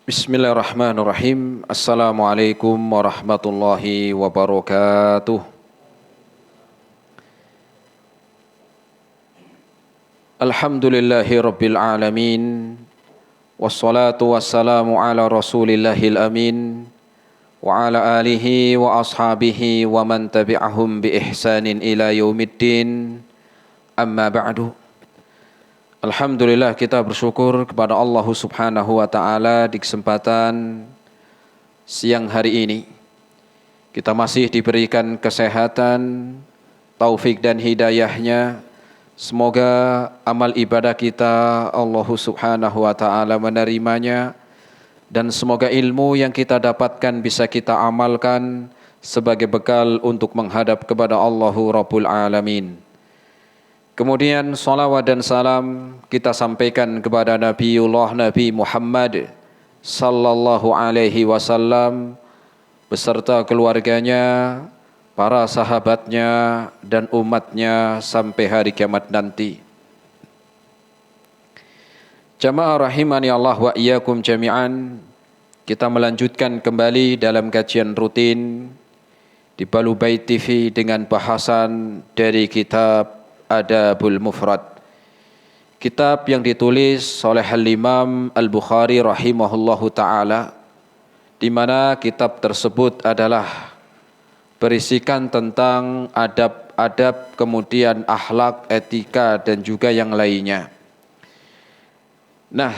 Bismillahirrahmanirrahim. Assalamualaikum warahmatullahi wabarakatuh. Alhamdulillahi rabbil alamin. Wassalatu wassalamu ala rasulillahil amin. Wa ala alihi wa ashabihi wa man tabi'ahum bi ihsanin ila yaumiddin. Amma ba'du. Alhamdulillah, kita bersyukur kepada Allah Subhanahu wa ta'ala di kesempatan siang hari ini. Kita masih diberikan kesehatan, taufik dan hidayahnya. Semoga amal ibadah kita Allah Subhanahu wa ta'ala menerimanya. Dan semoga ilmu yang kita dapatkan bisa kita amalkan sebagai bekal untuk menghadap kepada Allahu Rabbul Alamin. Kemudian salawat dan salam kita sampaikan kepada Nabi Muhammad sallallahu alaihi wasallam beserta keluarganya, para sahabatnya dan umatnya sampai hari kiamat nanti. Jamaah rahimani Allah wa iyyakum jami'an, kita melanjutkan kembali dalam kajian rutin di Balu Bait TV dengan bahasan dari kitab Adabul Mufrad, kitab yang ditulis oleh Al-Imam Al-Bukhari rahimahullahu ta'ala, di mana kitab tersebut adalah berisikan tentang adab-adab, kemudian akhlak, etika dan juga yang lainnya. Nah,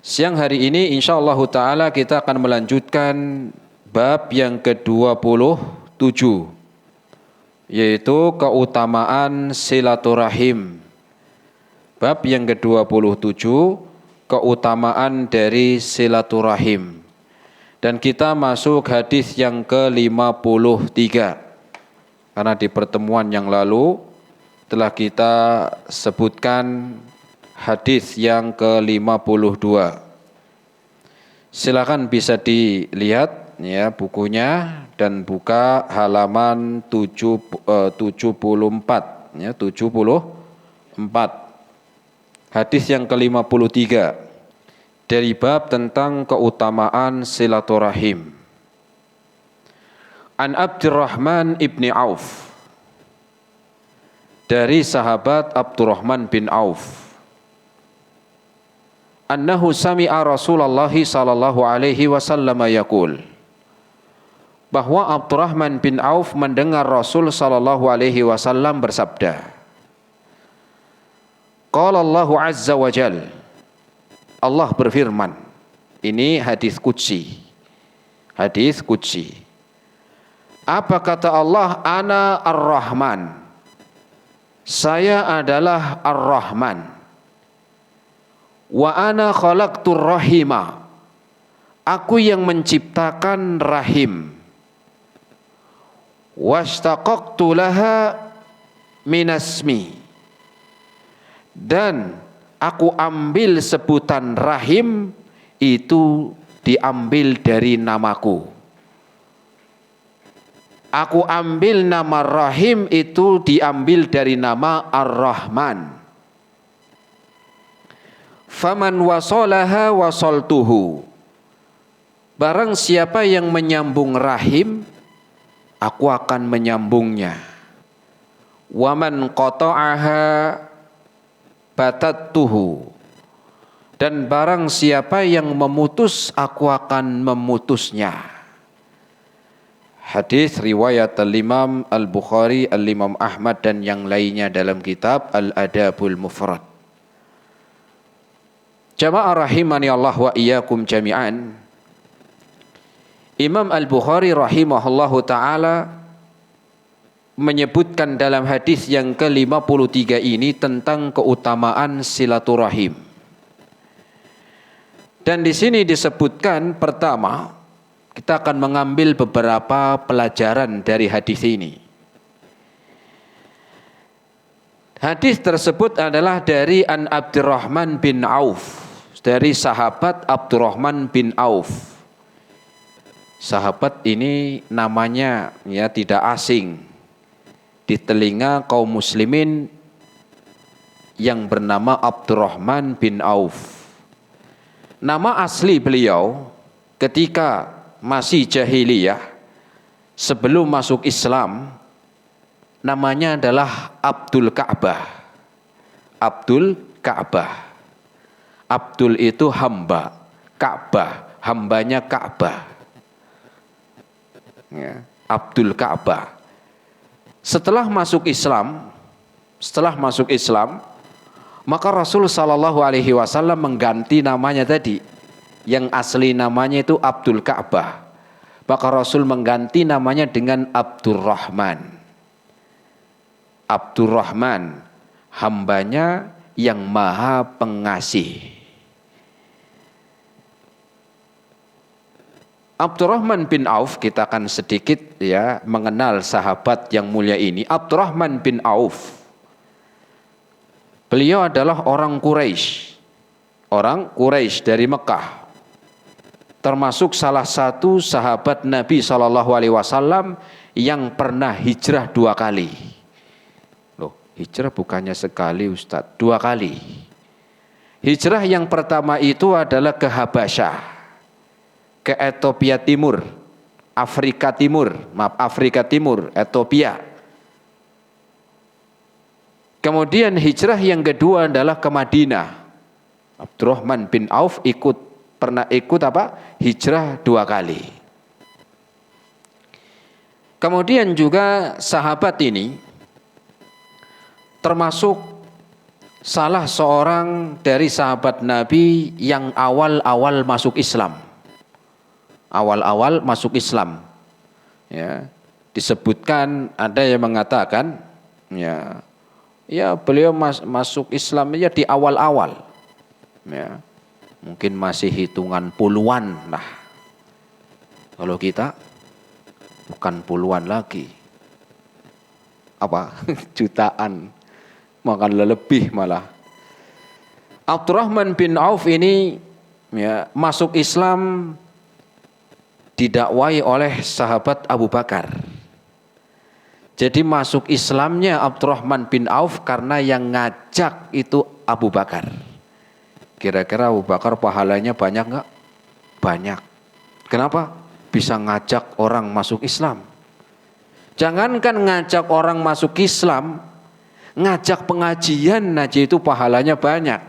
siang hari ini insyaallah ta'ala kita akan melanjutkan bab yang ke-27, yaitu keutamaan silaturahim. Bab yang ke-27, keutamaan dari silaturahim. Dan kita masuk hadis yang ke-53. Karena di pertemuan yang lalu telah kita sebutkan hadis yang ke-52. Silakan bisa dilihat ya bukunya dan buka halaman 74 ya, 74. Hadis yang ke-53 dari bab tentang keutamaan silaturahim. An Abdurrahman ibni Auf, dari sahabat Abdurrahman bin Auf, annahu sami'a Rasulullah sallallahu alaihi wasallam yaqul, bahwa Abdurrahman bin Auf mendengar Rasul sallallahu alaihi wasallam bersabda, qala Allahu azza wa jal, Allah berfirman. Ini hadis qudsi. Hadis qudsi. Apa kata Allah? Ana ar-Rahman, saya adalah ar-Rahman. Wa ana khalaqtur rahima, aku yang menciptakan rahim. Washtaqaqtu laha minasmi, dan aku ambil sebutan rahim itu diambil dari namaku. Aku ambil nama rahim itu diambil dari nama Ar-Rahman. Faman wasolaha wasoltuhu, barang siapa yang menyambung rahim, aku akan menyambungnya. Waman qata'aha batattuhu, dan barang siapa yang memutus, aku akan memutusnya. Hadis riwayat Al-Imam Al-Bukhari, Al-Imam Ahmad dan yang lainnya dalam kitab Al-Adabul Mufrad. Jamaah rahimani Allah wa iyyakum jami'an, Imam Al-Bukhari rahimahullahu ta'ala menyebutkan dalam hadis yang ke-53 ini tentang keutamaan silaturahim. Dan di sini disebutkan, pertama, kita akan mengambil beberapa pelajaran dari hadis ini. Hadis tersebut adalah dari An Abdurrahman bin Auf, dari sahabat Abdurrahman bin Auf. Sahabat ini namanya ya tidak asing di telinga kaum muslimin yang bernama Abdurrahman bin Auf. Nama asli beliau ketika masih jahiliyah, sebelum masuk Islam, namanya adalah Abdul Ka'bah. Abdul Ka'bah. Abdul itu hamba, Ka'bah, hambanya Ka'bah. Ya, Abdul Ka'bah. Setelah masuk Islam, maka Rasul Shallallahu Alaihi Wasallam mengganti namanya tadi, yang asli namanya itu Abdul Ka'bah. Maka Rasul mengganti namanya dengan Abdurrahman. Abdurrahman, hambanya yang maha pengasih. Abdurrahman bin Auf, kita akan sedikit ya mengenal sahabat yang mulia ini. Abdurrahman bin Auf, beliau adalah orang Quraisy dari Mekah, termasuk salah satu sahabat Nabi SAW yang pernah hijrah 2 kali. Loh, hijrah bukannya sekali Ustadz, 2 kali. Hijrah yang pertama itu adalah ke Habasyah, ke Ethiopia Timur, Afrika Timur, Ethiopia. Kemudian hijrah yang kedua adalah ke Madinah. Abdurrahman bin Auf pernah ikut hijrah 2 kali. Kemudian juga sahabat ini termasuk salah seorang dari sahabat Nabi yang awal-awal masuk Islam. Ya, disebutkan, ada yang mengatakan ya beliau masuk Islam ya di awal-awal, ya mungkin masih hitungan puluhan lah. Kalau kita bukan puluhan lagi, jutaan, makan lebih malah. Abdurrahman bin Auf ini ya masuk Islam didakwai oleh sahabat Abu Bakar. Jadi masuk Islamnya Abdurrahman bin Auf karena yang ngajak itu Abu Bakar. Kira-kira Abu Bakar pahalanya banyak enggak? Banyak. Kenapa? Bisa ngajak orang masuk Islam. Jangankan ngajak orang masuk Islam, ngajak pengajian aja itu pahalanya banyak.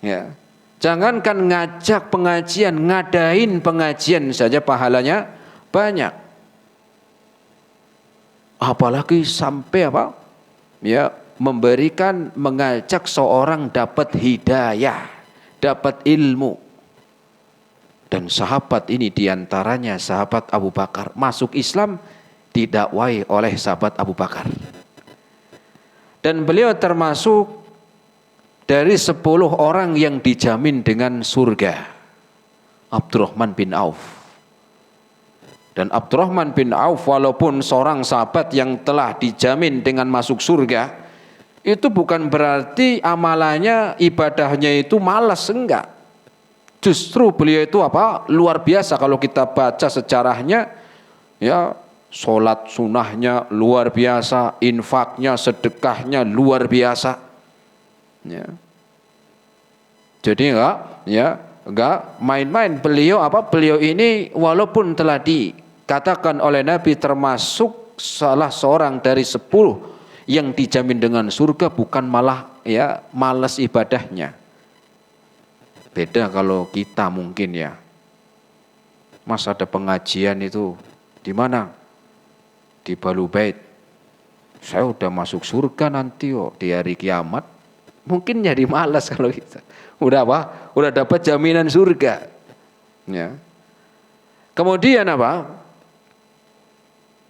Ya. Jangankan ngajak pengajian, ngadain pengajian saja pahalanya banyak. Apalagi sampai mengajak seorang dapat hidayah, dapat ilmu. Dan sahabat ini diantaranya sahabat Abu Bakar, masuk Islam didakwai oleh sahabat Abu Bakar. Dan beliau termasuk dari 10 orang yang dijamin dengan surga, Abdurrahman bin Auf. Dan Abdurrahman bin Auf walaupun seorang sahabat yang telah dijamin dengan masuk surga, itu bukan berarti amalannya, ibadahnya itu malas, enggak. Justru beliau itu luar biasa. Kalau kita baca sejarahnya, ya sholat sunnahnya luar biasa, infaknya, sedekahnya luar biasa. Ya. Jadi enggak main-main. Beliau ini walaupun telah dikatakan oleh Nabi termasuk salah seorang dari 10 yang dijamin dengan surga, bukan malah malas ibadahnya. Beda kalau kita mungkin ya. Mas ada pengajian itu di mana? Di Balubait. Saya udah masuk surga nanti di hari kiamat. Mungkin jadi malas kalau kita udah dapat jaminan surga. Ya. Kemudian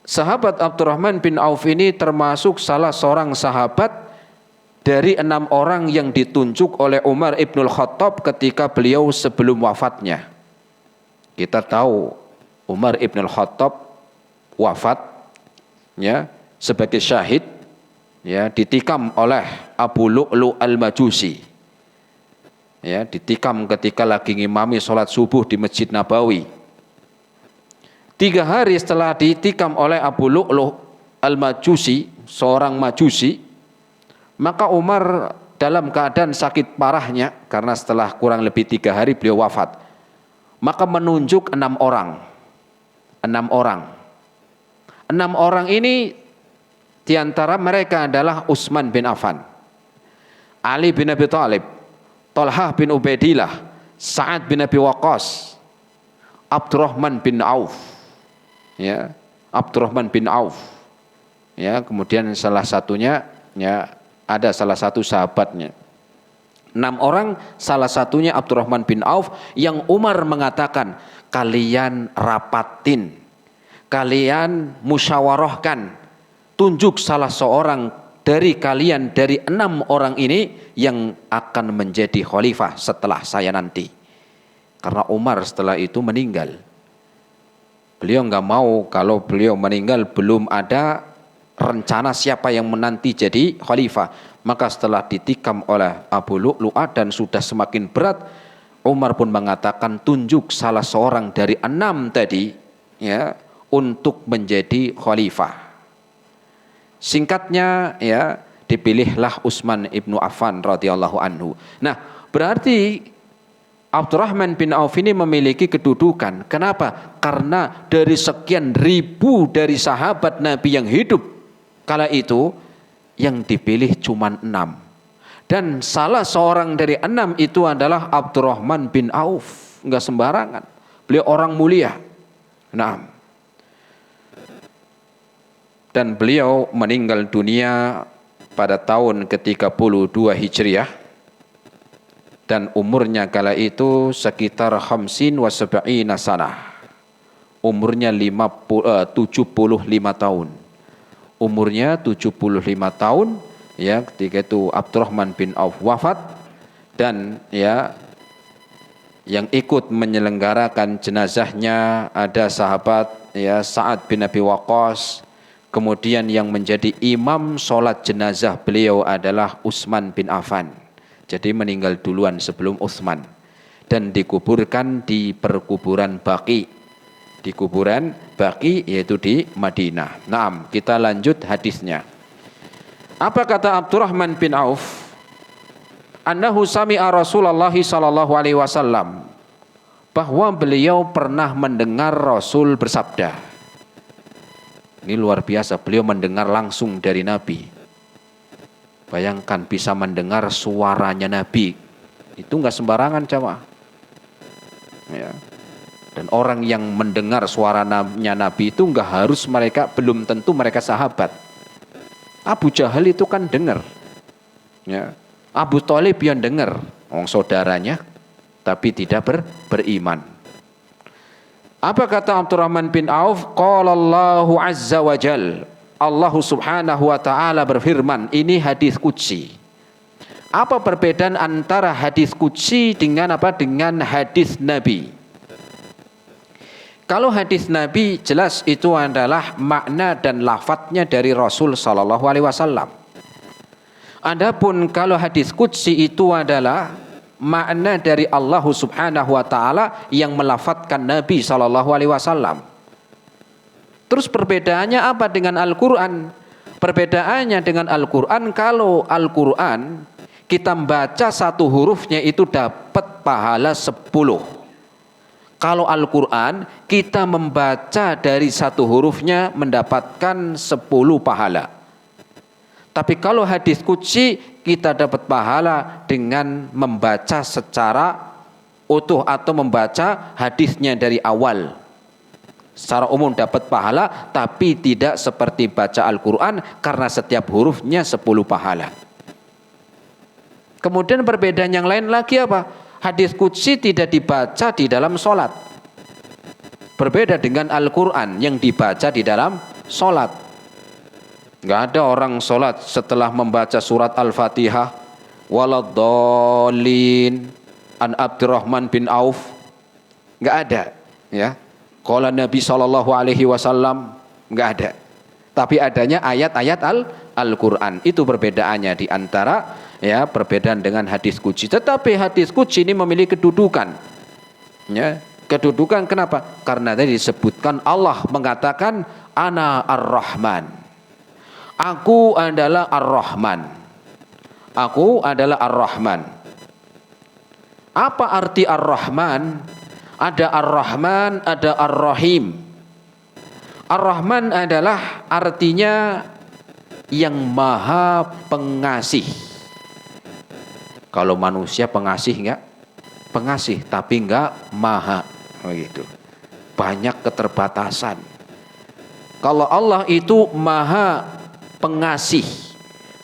sahabat Abdurrahman bin Auf ini termasuk salah seorang sahabat dari 6 orang yang ditunjuk oleh Umar Ibnul Khattab ketika beliau sebelum wafatnya. Kita tahu Umar Ibnul Khattab wafat ya sebagai syahid, ya ditikam oleh Abu Lu'lu' al-Majusi. Ya, ditikam ketika lagi ngimami sholat subuh di Masjid Nabawi. 3 hari setelah ditikam oleh Abu Lu'lu' al-Majusi, seorang Majusi, maka Umar dalam keadaan sakit parahnya, karena setelah kurang lebih 3 hari beliau wafat, maka menunjuk 6 orang. 6 orang. 6 orang ini diantara mereka adalah Utsman bin Affan, Ali bin Abi Thalib, Thalhah bin Ubaidillah, Sa'ad bin Abi Waqqas, Abdurrahman bin Auf. Ya, Abdurrahman bin Auf. Ya, kemudian salah satunya, ya, ada salah satu sahabatnya. 6 orang, salah satunya Abdurrahman bin Auf, yang Umar mengatakan, kalian rapatin, kalian musyawarahkan, tunjuk salah seorang dari kalian dari 6 orang ini yang akan menjadi khalifah setelah saya nanti. Karena Umar setelah itu meninggal. Beliau nggak mau kalau beliau meninggal belum ada rencana siapa yang menanti jadi khalifah. Maka setelah ditikam oleh Abu Lu'lu'ah dan sudah semakin berat, Umar pun mengatakan tunjuk salah seorang dari 6 tadi, ya, untuk menjadi khalifah. Singkatnya, ya, dipilihlah Utsman ibnu Affan radhiyallahu anhu. Nah, berarti Abdurrahman bin Auf ini memiliki kedudukan. Kenapa? Karena dari sekian ribu dari sahabat Nabi yang hidup kala itu, yang dipilih cuma 6. Dan salah seorang dari 6 itu adalah Abdurrahman bin Auf. Enggak sembarangan. Beliau orang mulia. Nah, dan beliau meninggal dunia pada tahun ke-32 Hijriah, dan umurnya kala itu sekitar 50 wa 70 sanah. Umurnya 75 tahun. Umurnya 75 tahun, ya, ketika itu Abdurrahman bin Auf wafat, dan ya yang ikut menyelenggarakan jenazahnya ada sahabat, ya, Sa'ad bin Abi Waqqas. Kemudian yang menjadi imam sholat jenazah beliau adalah Utsman bin Affan. Jadi meninggal duluan sebelum Utsman, dan dikuburkan di perkuburan Baqi. Di kuburan Baqi, yaitu di Madinah. Naam, kita lanjut hadisnya. Apa kata Abdurrahman bin Auf? Annahu sami'a Rasulullah sallallahu alaihi wasallam, bahwa beliau pernah mendengar Rasul bersabda. Ini luar biasa, beliau mendengar langsung dari Nabi. Bayangkan bisa mendengar suaranya Nabi. Itu enggak sembarangan, jamaah. Ya. Dan orang yang mendengar suaranya Nabi itu enggak harus mereka, belum tentu mereka sahabat. Abu Jahal itu kan dengar. Ya. Abu Thalib yang dengar, orang saudaranya, tapi tidak beriman. Apa kata Abdurrahman bin Auf? Qala Allahu azza wa jal, Allah subhanahu wa ta'ala berfirman, ini hadis qudsi. Apa perbedaan antara hadis qudsi dengan apa? Dengan hadis Nabi. Kalau hadis Nabi jelas itu adalah makna dan lafadznya dari Rasul sallallahu alaihi wasallam. Adapun kalau hadis qudsi itu adalah makna dari Allah subhanahu wa ta'ala yang melafadzkan Nabi sallallahu alaihi wasallam. Terus perbedaannya apa dengan Al-Quran? Perbedaannya dengan Al-Quran, kalau Al-Quran kita membaca satu hurufnya itu dapat pahala 10. Kalau Al-Quran kita membaca dari satu hurufnya mendapatkan 10 pahala. Tapi kalau hadis qudsi kita dapat pahala dengan membaca secara utuh atau membaca hadisnya dari awal. Secara umum dapat pahala, tapi tidak seperti baca Al-Quran karena setiap hurufnya 10 pahala. Kemudian perbedaan yang lain lagi apa? Hadis qudsi tidak dibaca di dalam sholat. Berbeda dengan Al-Quran yang dibaca di dalam sholat. Nggak ada orang sholat setelah membaca surat Al-Fatihah, waladdallin, an Abdurrahman bin Auf. Nggak ada, ya. Qala Nabi sallallahu alaihi wasallam, nggak ada. Tapi adanya ayat-ayat Al-Quran. Itu perbedaannya di antara, ya, perbedaan dengan hadis qudsi. Tetapi hadis qudsi ini memiliki kedudukan. Ya, kedudukan kenapa? Karena tadi disebutkan Allah mengatakan Ana Ar-Rahman. Aku adalah Ar-Rahman. Aku adalah Ar-Rahman. Apa arti Ar-Rahman? Ada Ar-Rahman, ada Ar-Rahim. Ar-Rahman adalah artinya yang maha pengasih. Kalau manusia pengasih enggak? Pengasih, tapi enggak maha. Begitu. Banyak keterbatasan. Kalau Allah itu maha pengasih.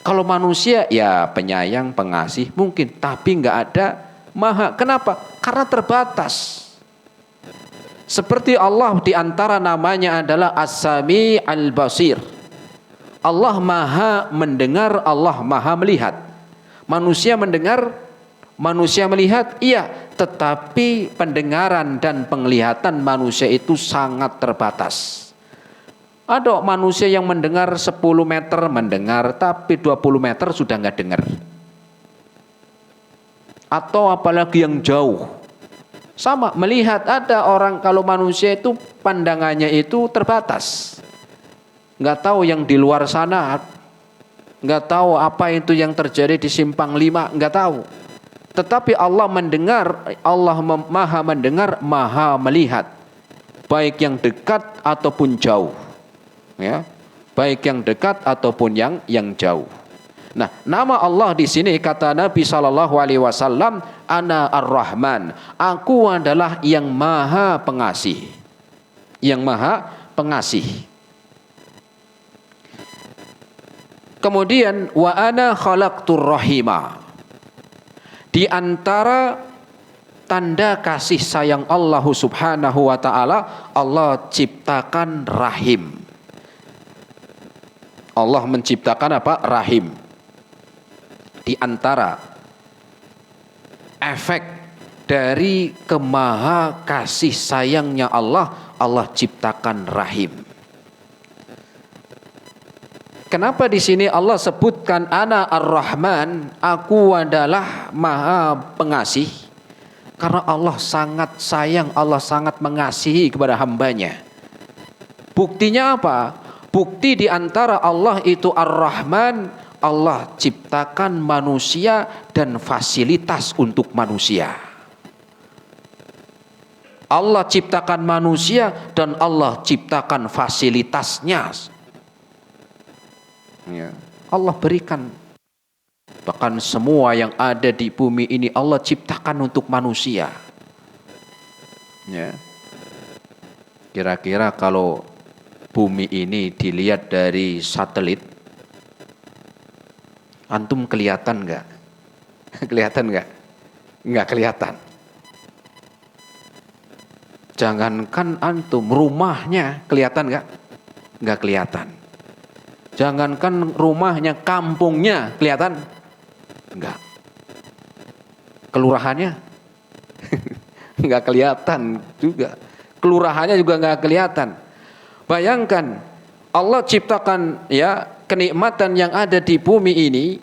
Kalau manusia ya penyayang, pengasih mungkin, tapi enggak ada maha. Kenapa? Karena terbatas. Seperti Allah di antara namanya adalah As-Sami' Al-Basir. Allah maha mendengar, Allah maha melihat. Manusia mendengar, manusia melihat, iya, tetapi pendengaran dan penglihatan manusia itu sangat terbatas. Ada manusia yang mendengar 10 meter mendengar, tapi 20 meter sudah nggak dengar. Atau apalagi yang jauh. Sama, melihat, ada orang kalau manusia itu pandangannya itu terbatas. Nggak tahu yang di luar sana, nggak tahu apa itu yang terjadi di simpang 5, nggak tahu. Tetapi Allah mendengar, Allah maha mendengar, maha melihat, baik yang dekat ataupun jauh, ya, baik yang dekat ataupun yang jauh. Nah, nama Allah di sini kata Nabi SAW, Ana Ar-Rahman, aku adalah yang maha pengasih, yang maha pengasih. Kemudian wa ana khalaqtur rahima. Di antara tanda kasih sayang Allah Subhanahu wa taala, Allah ciptakan rahim. Allah menciptakan apa? Rahim. Di antara efek dari kemaha kasih sayangnya Allah, Allah ciptakan rahim. Kenapa di sini Allah sebutkan Ana Ar-Rahman, aku adalah maha pengasih? Karena Allah sangat sayang, Allah sangat mengasihi kepada hambanya. Buktinya apa? Bukti di antara Allah itu Ar-Rahman, Allah ciptakan manusia dan fasilitas untuk manusia. Allah ciptakan manusia dan Allah ciptakan fasilitasnya. Ya, Allah berikan. Bahkan semua yang ada di bumi ini Allah ciptakan untuk manusia. Ya. Kira-kira kalau bumi ini dilihat dari satelit, antum kelihatan nggak? Kelihatan nggak? Nggak kelihatan. Jangankan antum, rumahnya kelihatan nggak? Nggak kelihatan. Jangankan rumahnya, kampungnya kelihatan? Enggak. Kelurahannya? Enggak kelihatan juga. Kelurahannya juga enggak kelihatan. Bayangkan, Allah ciptakan ya kenikmatan yang ada di bumi ini,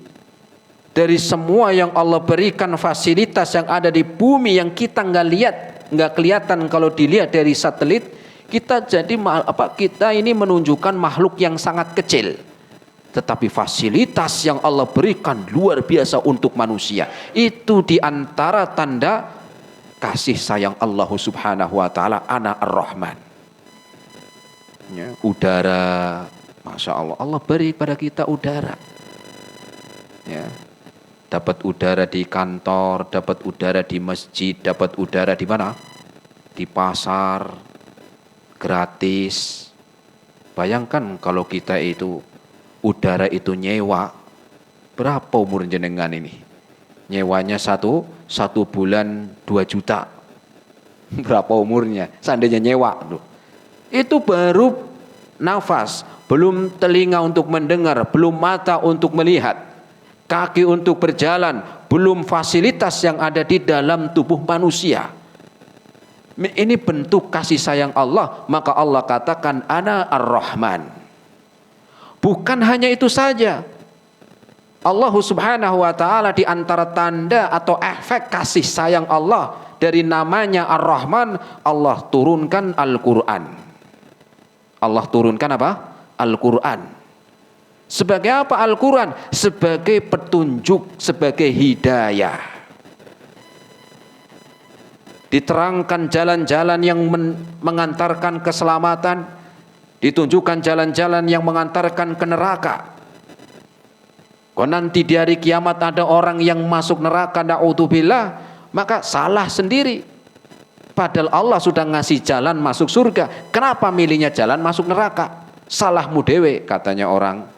dari semua yang Allah berikan fasilitas yang ada di bumi yang kita enggak lihat, enggak kelihatan kalau dilihat dari satelit. Kita ini menunjukkan makhluk yang sangat kecil. Tetapi fasilitas yang Allah berikan luar biasa untuk manusia. Itu diantara tanda kasih sayang Allah Subhanahu wa taala, Ana Ar-Rahman. Ya, udara, Masya Allah, Allah beri pada kita udara. Ya, dapat udara di kantor, dapat udara di masjid, dapat udara di mana? Di pasar. Gratis. Bayangkan kalau kita itu udara itu nyewa, berapa umur jenengan ini? Nyewanya satu bulan 2 juta. Berapa umurnya? Seandainya nyewa tuh. Itu baru nafas, belum telinga untuk mendengar, belum mata untuk melihat, kaki untuk berjalan, belum fasilitas yang ada di dalam tubuh manusia. Ini bentuk kasih sayang Allah, maka Allah katakan Ana Ar-Rahman. Bukan hanya itu saja. Allah Subhanahu wa taala di antara tanda atau efek kasih sayang Allah dari namanya Ar-Rahman, Allah turunkan Al-Qur'an. Allah turunkan apa? Al-Qur'an. Sebagai apa Al-Quran? Sebagai petunjuk, sebagai hidayah. Diterangkan jalan-jalan yang mengantarkan keselamatan, ditunjukkan jalan-jalan yang mengantarkan ke neraka. Kalau nanti di hari kiamat ada orang yang masuk neraka, na'udzubillah, maka salah sendiri. Padahal Allah sudah ngasih jalan masuk surga. Kenapa milihnya jalan masuk neraka? Salahmu dewe, katanya orang.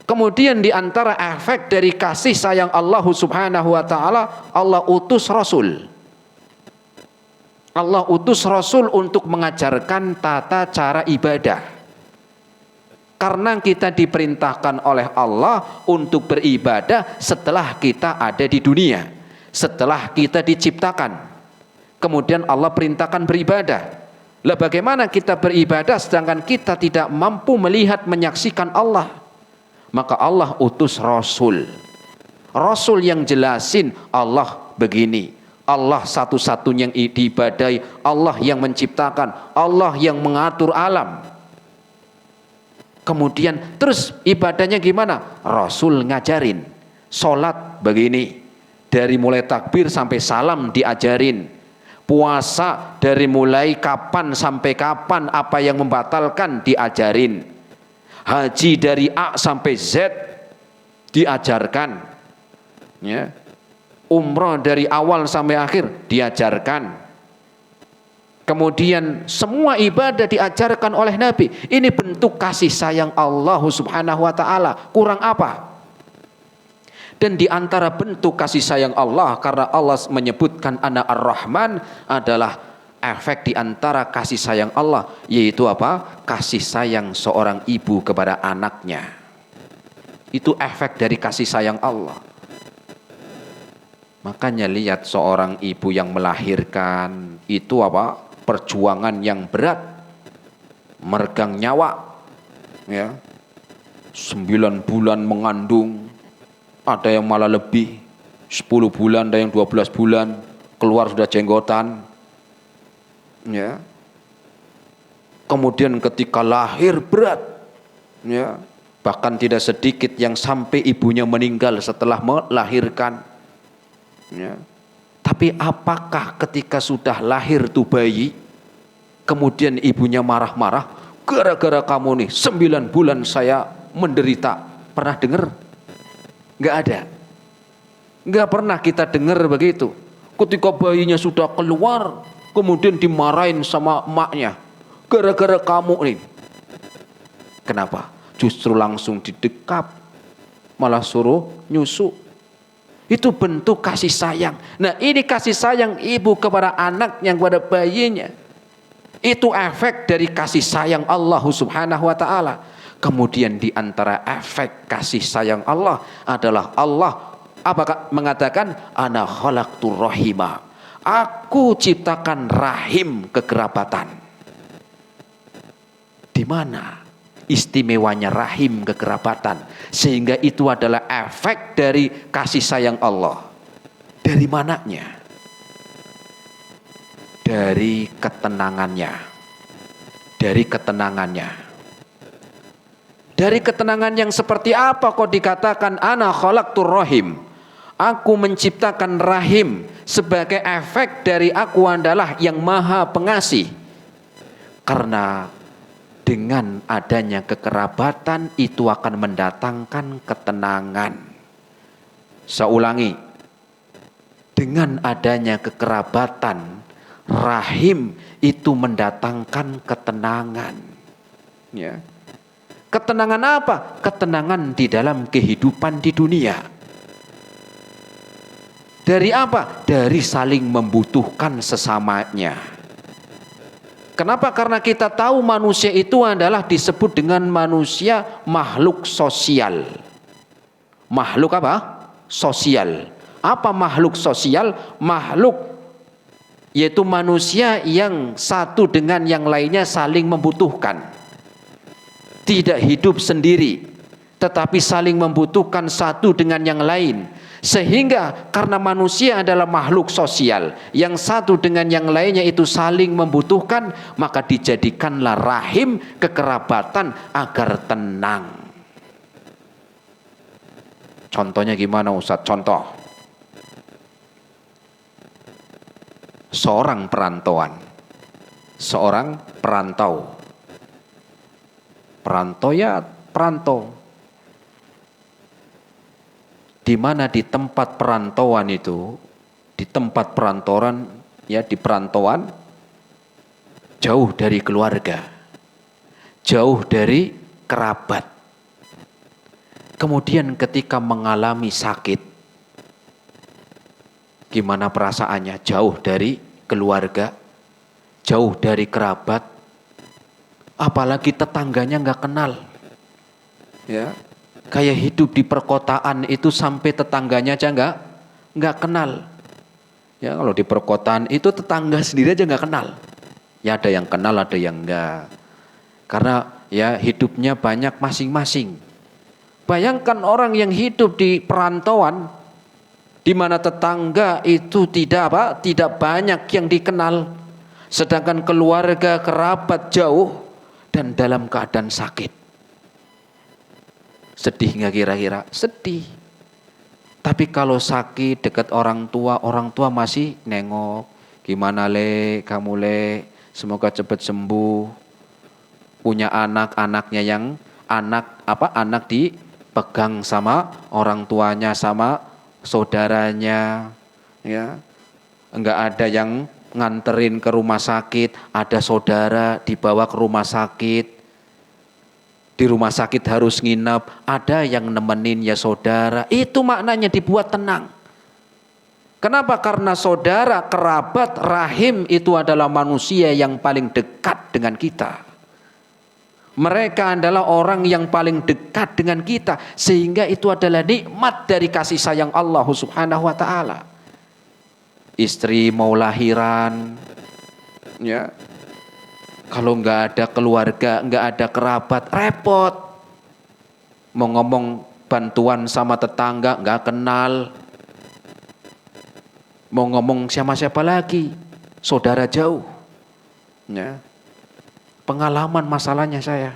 Kemudian di antara efek dari kasih sayang Allah Subhanahu wa taala, Allah utus Rasul. Allah utus Rasul untuk mengajarkan tata cara ibadah. Karena kita diperintahkan oleh Allah untuk beribadah setelah kita ada di dunia, setelah kita diciptakan. Kemudian Allah perintahkan beribadah. Lah bagaimana kita beribadah sedangkan kita tidak mampu melihat menyaksikan Allah? Maka Allah utus Rasul. Rasul yang jelasin Allah begini, Allah satu-satunya yang diibadahi, Allah yang menciptakan, Allah yang mengatur alam. Kemudian terus ibadahnya gimana? Rasul ngajarin. Sholat begini, dari mulai takbir sampai salam diajarin. Puasa dari mulai kapan sampai kapan, apa yang membatalkan diajarin. Haji dari A sampai Z diajarkan, ya. Umrah dari awal sampai akhir diajarkan. Kemudian semua ibadah diajarkan oleh Nabi. Ini bentuk kasih sayang Allah Subhanahu wa taala. Kurang apa? Dan di antara bentuk kasih sayang Allah, karena Allah menyebutkan Ana Ar-Rahman, adalah efek di antara kasih sayang Allah, yaitu apa? Kasih sayang seorang ibu kepada anaknya. Itu efek dari kasih sayang Allah. Makanya lihat seorang ibu yang melahirkan, itu apa? Perjuangan yang berat, meregang nyawa, ya. 9 bulan mengandung, ada yang malah lebih, 10 bulan, ada yang 12 bulan, keluar sudah jenggotan, ya. Kemudian ketika lahir berat, ya, bahkan tidak sedikit yang sampai ibunya meninggal setelah melahirkan, ya. Tapi apakah ketika sudah lahir tuh bayi, kemudian ibunya marah-marah, gara-gara kamu nih 9 bulan saya menderita? Pernah dengar? Nggak ada. Nggak pernah kita dengar begitu. Ketika bayinya sudah keluar, kemudian dimarahin sama emaknya, gara-gara kamu nih. Kenapa? Justru langsung didekap, malah suruh nyusu. Itu bentuk kasih sayang. Nah, ini kasih sayang ibu kepada anaknya, kepada bayinya. Itu efek dari kasih sayang Allah Subhanahu wa taala. Kemudian di antara efek kasih sayang Allah adalah Allah apakah mengatakan ana khalaqtur rahima. Aku ciptakan rahim kekerabatan. Di mana istimewanya rahim kekerabatan? Sehingga itu adalah efek dari kasih sayang Allah. Dari mananya? Dari ketenangannya. Dari ketenangannya. Dari ketenangan yang seperti apa kok dikatakan ana khalaqtur rahim? Aku menciptakan rahim. Sebagai efek dari aku adalah yang maha pengasih. Karena dengan adanya kekerabatan itu akan mendatangkan ketenangan. Saya ulangi. Dengan adanya kekerabatan, rahim itu mendatangkan ketenangan. Ya. Ketenangan apa? Ketenangan di dalam kehidupan di dunia. Dari apa? Dari saling membutuhkan sesamanya. Kenapa? Karena kita tahu manusia itu adalah disebut dengan manusia makhluk sosial. Makhluk apa? Sosial. Apa makhluk sosial? Makhluk yaitu manusia yang satu dengan yang lainnya saling membutuhkan. Tidak hidup sendiri, tetapi saling membutuhkan satu dengan yang lain. Sehingga karena manusia adalah makhluk sosial, yang satu dengan yang lainnya itu saling membutuhkan, maka dijadikanlah rahim, kekerabatan agar tenang. Contohnya gimana Ustaz? Contoh. Seorang perantau. Perantau ya perantau. Di mana di tempat perantauan itu, di tempat perantauan, ya di perantauan, jauh dari keluarga, jauh dari kerabat. Kemudian ketika mengalami sakit, gimana perasaannya? Jauh dari keluarga, jauh dari kerabat, apalagi tetangganya nggak kenal, ya. Kayak hidup di perkotaan itu sampai tetangganya aja nggak kenal. Ya kalau di perkotaan itu tetangga sendiri aja nggak kenal. Ya ada yang kenal, ada yang enggak. Karena ya hidupnya banyak masing-masing. Bayangkan orang yang hidup di perantauan, di mana tetangga itu tidak banyak yang dikenal, sedangkan keluarga kerabat jauh dan dalam keadaan sakit. Sedih nggak kira-kira? Sedih. Tapi kalau sakit dekat orang tua masih nengok. Gimana le, kamu le, semoga cepat sembuh. Punya anak-anaknya yang anak dipegang sama orang tuanya, sama saudaranya, ya. Enggak ada yang nganterin ke rumah sakit, ada saudara dibawa ke rumah sakit. Di rumah sakit harus nginep, ada yang nemenin ya saudara. Itu maknanya dibuat tenang. Kenapa? Karena saudara, kerabat, rahim itu adalah manusia yang paling dekat dengan kita. Mereka adalah orang yang paling dekat dengan kita, sehingga itu adalah nikmat dari kasih sayang Allah Subhanahu wa taala. Istri mau lahiran, ya. Kalau nggak ada keluarga, nggak ada kerabat, repot. Mau ngomong bantuan sama tetangga, nggak kenal. Mau ngomong sama siapa lagi? Saudara jauh. Ya. Pengalaman masalahnya saya.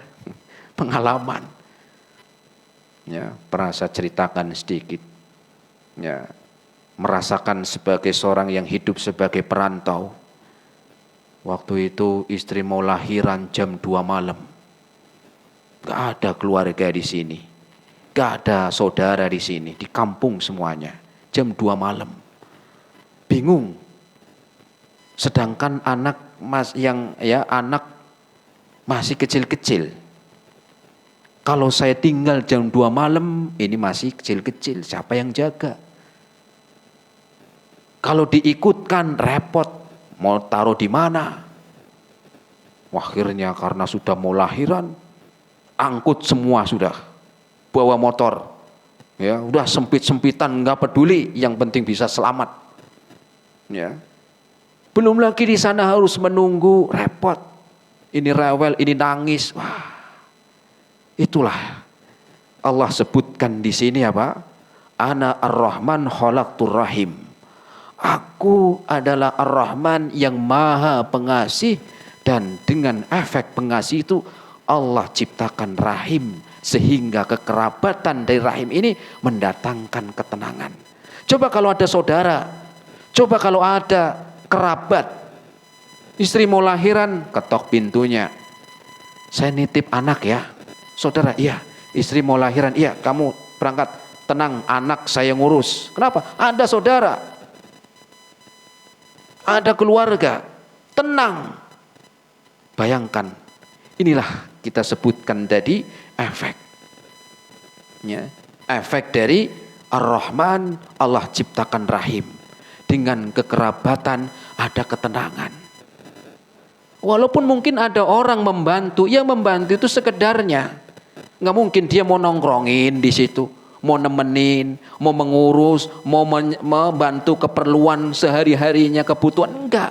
Pengalaman. Ya, pernah saya ceritakan sedikit. Ya, merasakan sebagai seorang yang hidup sebagai perantau. Waktu itu istri mau lahiran jam 2 malam. Gak ada keluarga di sini. Gak ada saudara di sini. Di kampung semuanya. Jam 2 malam. Bingung. Sedangkan anak masih kecil-kecil. Kalau saya tinggal jam 2 malam, ini masih kecil-kecil. Siapa yang jaga? Kalau diikutkan repot. Mau taruh di mana? Akhirnya karena sudah mau lahiran, angkut semua sudah, bawa motor, ya udah sempit-sempitan nggak peduli, yang penting bisa selamat. Ya, belum lagi di sana harus menunggu, repot. Ini rewel, ini nangis. Wah, itulah Allah sebutkan di sini apa? Ana ar-Rahman khalaqtur rahim. Aku adalah Ar-Rahman yang maha pengasih, dan dengan efek pengasih itu Allah ciptakan rahim, sehingga kekerabatan dari rahim ini mendatangkan ketenangan. Coba kalau ada saudara, coba kalau ada kerabat, istri mau lahiran, ketok pintunya. Saya nitip anak ya, saudara, iya. Istri mau lahiran, iya, kamu berangkat, tenang, anak saya ngurus. Kenapa? Ada saudara. Ada keluarga, tenang. Bayangkan, inilah kita sebutkan tadi efek. Ya, efek dari Ar-Rahman, Allah ciptakan rahim. Dengan kekerabatan ada ketenangan. Walaupun mungkin ada orang membantu, yang membantu itu sekedarnya. Nggak mungkin dia mau nongkrongin di situ. Mau nemenin, mau mengurus, mau membantu keperluan sehari-harinya, kebutuhan, enggak.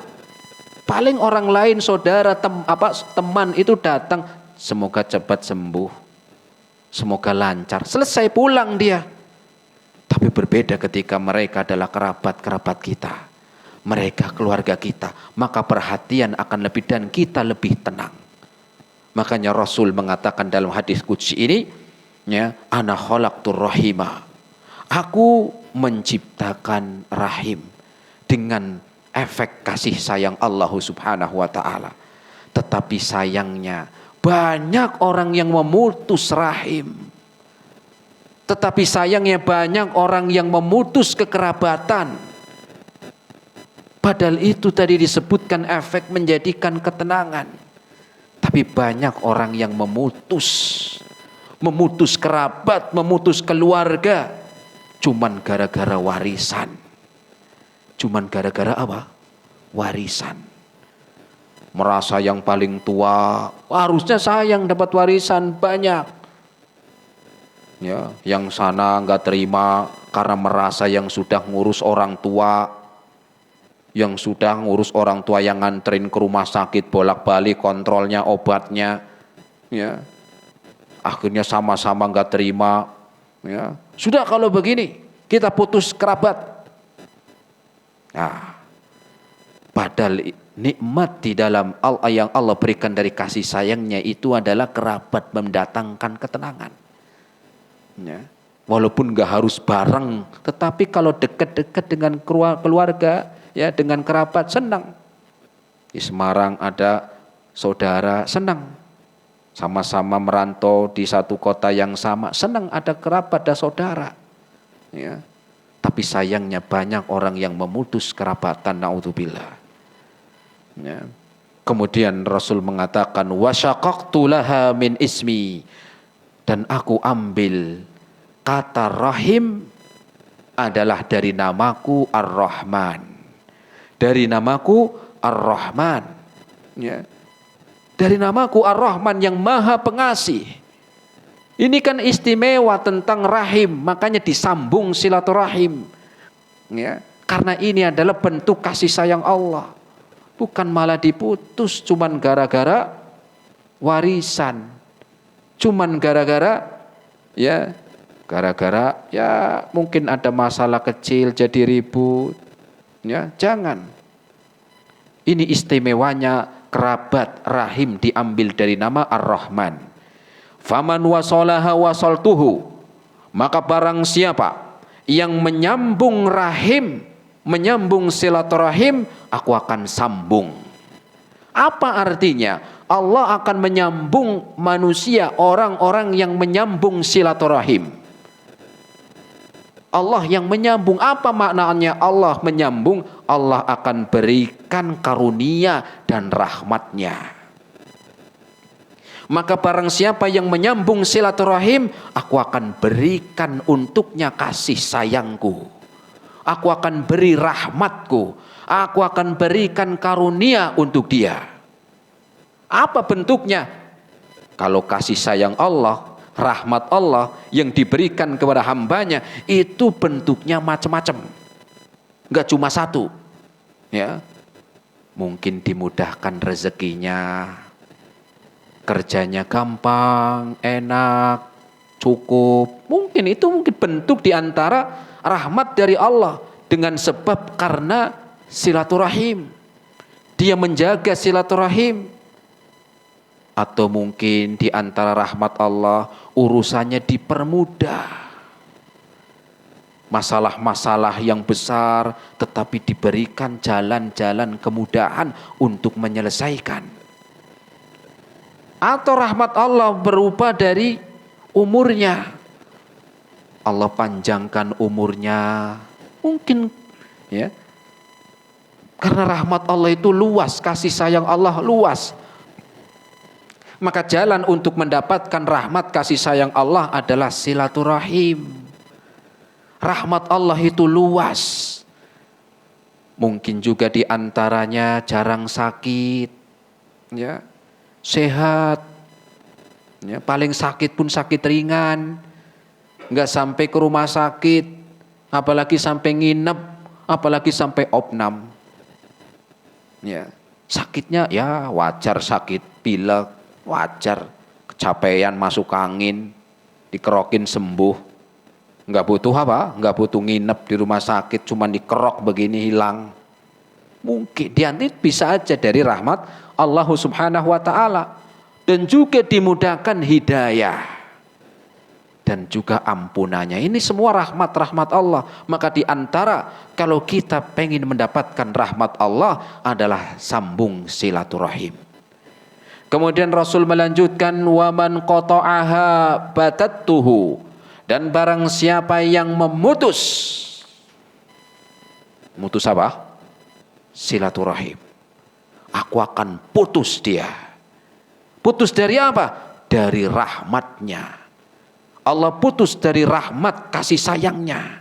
Paling orang lain, saudara, teman itu datang, semoga cepat sembuh, semoga lancar, selesai pulang dia. Tapi berbeda ketika mereka adalah kerabat-kerabat kita, mereka keluarga kita, maka perhatian akan lebih dan kita lebih tenang. Makanya Rasul mengatakan dalam hadis qudsi ini, ya, ana khalaqtur rahima. Aku menciptakan rahim dengan efek kasih sayang Allah Subhanahu wa taala. Tetapi sayangnya banyak orang yang memutus rahim. Tetapi sayangnya banyak orang yang memutus kekerabatan. Padahal itu tadi disebutkan efek menjadikan ketenangan. Tapi banyak orang yang memutus kerabat, memutus keluarga. Cuman gara-gara warisan. Cuman gara-gara apa? Warisan. Merasa yang paling tua, harusnya saya yang dapat warisan banyak. Ya, yang sana nggak terima karena merasa yang sudah ngurus orang tua, yang sudah ngurus orang tua yang nganterin ke rumah sakit bolak-balik kontrolnya obatnya, ya, akhirnya sama-sama nggak terima, ya. Sudah kalau begini kita putus kerabat. Nah, padahal nikmat di dalam yang Allah berikan dari kasih sayangnya itu adalah kerabat mendatangkan ketenangan. Ya. Walaupun nggak harus bareng, tetapi kalau dekat-dekat dengan keluarga, ya, dengan kerabat senang. Di Semarang ada saudara senang, sama-sama merantau di satu kota yang sama, senang ada kerabat, ada saudara. Ya. Tapi sayangnya banyak orang yang memutus kerabatan, naudzubillah. Ya. Kemudian Rasul mengatakan wasyaqaqtu laha min ismi, dan aku ambil kata rahim adalah dari namaku Ar-Rahman. Dari namaku Ar-Rahman. Ya. Dari namaku Ar-Rahman yang maha pengasih. Ini kan istimewa tentang rahim, makanya disambung silaturahim. Ya. Karena ini adalah bentuk kasih sayang Allah. Bukan malah diputus cuman gara-gara warisan. Cuman gara-gara ya mungkin ada masalah kecil jadi ribut. Ya, jangan. Ini istimewanya kerabat rahim diambil dari nama Ar-Rahman. Faman wasolaha wasaltuhu, maka barang siapa yang menyambung rahim, menyambung silaturahim, aku akan sambung. Apa artinya? Allah akan menyambung manusia, orang-orang yang menyambung silaturahim. Allah yang menyambung, apa maknanya Allah menyambung? Allah akan berikan karunia dan rahmatnya. Maka barang siapa yang menyambung silaturahim, aku akan berikan untuknya kasih sayangku. Aku akan beri rahmatku. Aku akan berikan karunia untuk dia. Apa bentuknya? Kalau kasih sayang Allah, rahmat Allah yang diberikan kepada hambanya, itu bentuknya macam-macam. Enggak cuma satu. Ya. Mungkin dimudahkan rezekinya, kerjanya gampang, enak, cukup. Mungkin bentuk di antara rahmat dari Allah dengan sebab karena silaturahim. Dia menjaga silaturahim. Atau mungkin di antara rahmat Allah urusannya dipermudah. Masalah-masalah yang besar tetapi diberikan jalan-jalan kemudahan untuk menyelesaikan. Atau rahmat Allah berupa dari umurnya. Allah panjangkan umurnya. Mungkin ya. Karena rahmat Allah itu luas, kasih sayang Allah luas. Maka jalan untuk mendapatkan rahmat kasih sayang Allah adalah silaturahim. Rahmat Allah itu luas. Mungkin juga di antaranya jarang sakit, ya, sehat, ya, paling sakit pun sakit ringan, nggak sampai ke rumah sakit, apalagi sampai nginep, apalagi sampai opnam. Ya, sakitnya ya wajar, sakit pilek wajar, kecapean masuk angin, dikerokin sembuh, Nggak butuh apa? Nggak butuh nginep di rumah sakit, cuma dikerok begini hilang. Mungkin dia bisa aja dari rahmat Allah Subhanahu wa taala. Dan juga dimudahkan hidayah dan juga ampunannya. Ini semua rahmat-rahmat Allah. Maka di antara kalau kita pengen mendapatkan rahmat Allah adalah sambung silaturahim. Kemudian Rasul melanjutkan, waman qata'aha batattuhu, dan barang siapa yang memutus apa? Silaturahim, aku akan putus dia. Putus dari apa? Dari rahmatnya. Allah putus dari rahmat kasih sayangnya.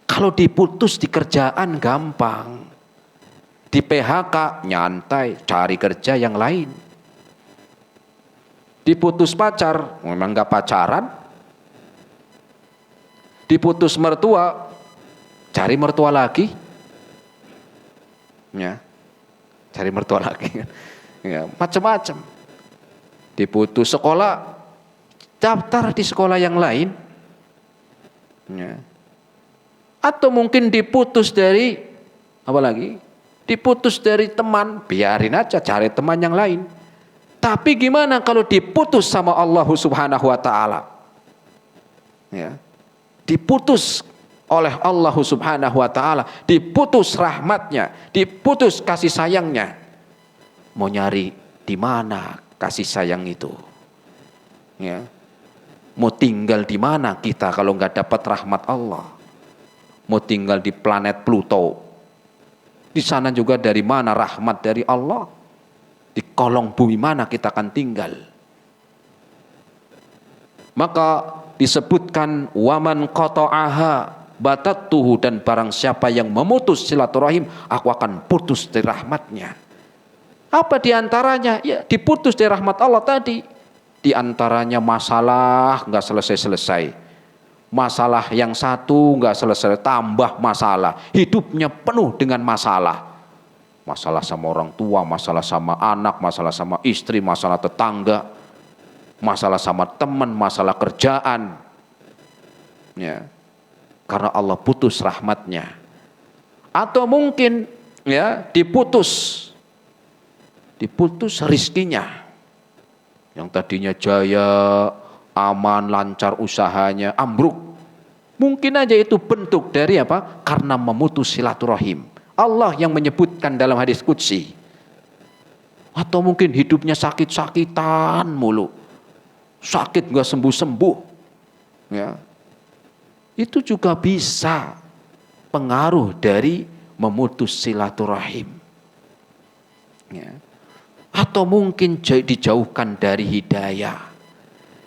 Kalau diputus di kerjaan gampang, di PHK nyantai, cari kerja yang lain. Diputus pacar, memang gak pacaran. Diputus mertua, cari mertua lagi. Ya, cari mertua lagi. Ya, macam-macam. Diputus sekolah, daftar di sekolah yang lain. Ya. Atau mungkin diputus dari apa lagi? Diputus dari teman, biarin aja cari teman yang lain. Tapi gimana kalau diputus sama Allah Subhanahu wa taala? Ya. Diputus oleh Allah Subhanahu wa taala, diputus rahmatnya, diputus kasih sayangnya. Mau nyari di mana kasih sayang itu? Ya. Mau tinggal di mana kita kalau nggak dapat rahmat Allah? Mau tinggal di planet Pluto? Di sana juga dari mana rahmat dari Allah? Di kolong bumi mana kita akan tinggal? Maka disebutkan waman qata'aha batattuhu, dan barang siapa yang memutus silaturahim, aku akan putus dari rahmatnya. Apa diantaranya? Ya, diputus dari rahmat Allah tadi. Di antaranya masalah nggak selesai-selesai. Masalah yang satu nggak selesai, tambah masalah. Hidupnya penuh dengan masalah. Masalah sama orang tua, masalah sama anak, masalah sama istri, masalah tetangga, masalah sama teman, masalah kerjaan. Ya, karena Allah putus rahmatnya. Atau mungkin ya diputus rizkinya. Yang tadinya jaya, aman, lancar usahanya, ambruk. Mungkin aja itu bentuk dari apa? Karena memutus silaturahim. Allah yang menyebutkan dalam hadis qudsi. Atau mungkin hidupnya sakit-sakitan mulu. Sakit gak sembuh-sembuh. Ya. Itu juga bisa pengaruh dari memutus silaturahim. Ya. Atau mungkin dijauhkan dari hidayah.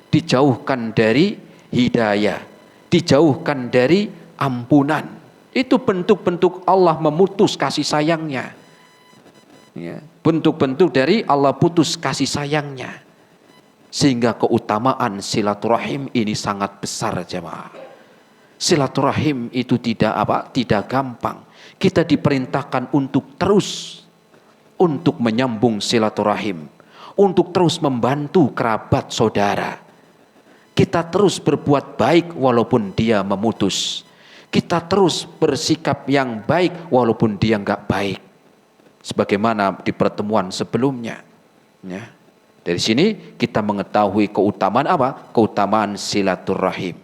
Dijauhkan dari hidayah. Dijauhkan dari ampunan. Itu bentuk-bentuk Allah memutus kasih sayangnya. Ya. Bentuk-bentuk dari Allah putus kasih sayangnya. Sehingga keutamaan silaturahim ini sangat besar, jemaah. Silaturahim itu tidak gampang. Kita diperintahkan untuk terus untuk menyambung silaturahim, untuk terus membantu kerabat saudara. Kita terus berbuat baik walaupun dia memutus. Kita terus bersikap yang baik walaupun dia enggak baik. Sebagaimana di pertemuan sebelumnya. Ya. Dari sini kita mengetahui keutamaan apa? Keutamaan silaturahim.